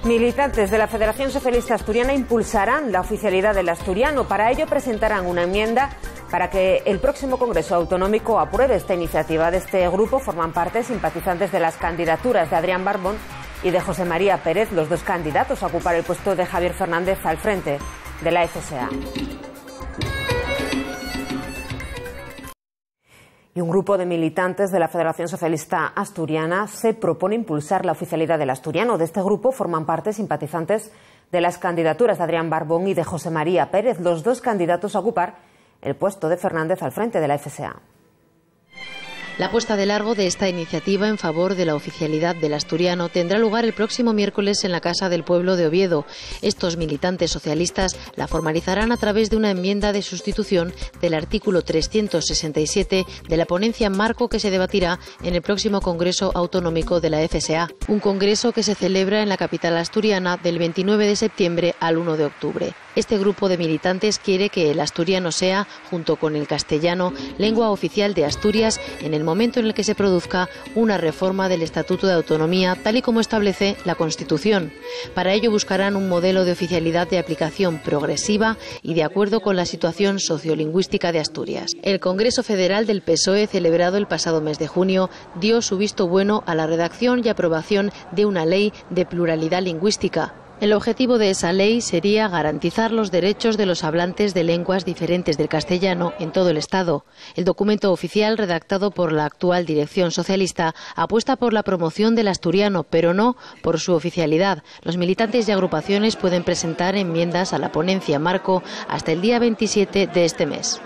Militantes de la Federación Socialista Asturiana impulsarán la oficialidad del asturiano. Para ello presentarán una enmienda para que el próximo Congreso Autonómico apruebe esta iniciativa. De este grupo forman parte simpatizantes de las candidaturas de Adrián Barbón y de José María Pérez, los dos candidatos a ocupar el puesto de Javier Fernández al frente de la FSA. Y un grupo de militantes de la Federación Socialista Asturiana se propone impulsar la oficialidad del asturiano. De este grupo forman parte simpatizantes de las candidaturas de Adrián Barbón y de José María Pérez, los dos candidatos a ocupar el puesto de Fernández al frente de la FSA. La puesta de largo de esta iniciativa en favor de la oficialidad del asturiano tendrá lugar el próximo miércoles en la Casa del Pueblo de Oviedo. Estos militantes socialistas la formalizarán a través de una enmienda de sustitución del artículo 367 de la ponencia marco que se debatirá en el próximo Congreso Autonómico de la FSA, un congreso que se celebra en la capital asturiana del 29 de septiembre al 1 de octubre. Este grupo de militantes quiere que el asturiano sea, junto con el castellano, lengua oficial de Asturias en el momento en el que se produzca una reforma del Estatuto de Autonomía, tal y como establece la Constitución. Para ello buscarán un modelo de oficialidad de aplicación progresiva y de acuerdo con la situación sociolingüística de Asturias. El Congreso Federal del PSOE, celebrado el pasado mes de junio, dio su visto bueno a la redacción y aprobación de una ley de pluralidad lingüística. El objetivo de esa ley sería garantizar los derechos de los hablantes de lenguas diferentes del castellano en todo el Estado. El documento oficial, redactado por la actual dirección socialista, apuesta por la promoción del asturiano, pero no por su oficialidad. Los militantes y agrupaciones pueden presentar enmiendas a la ponencia marco hasta el día 27 de este mes.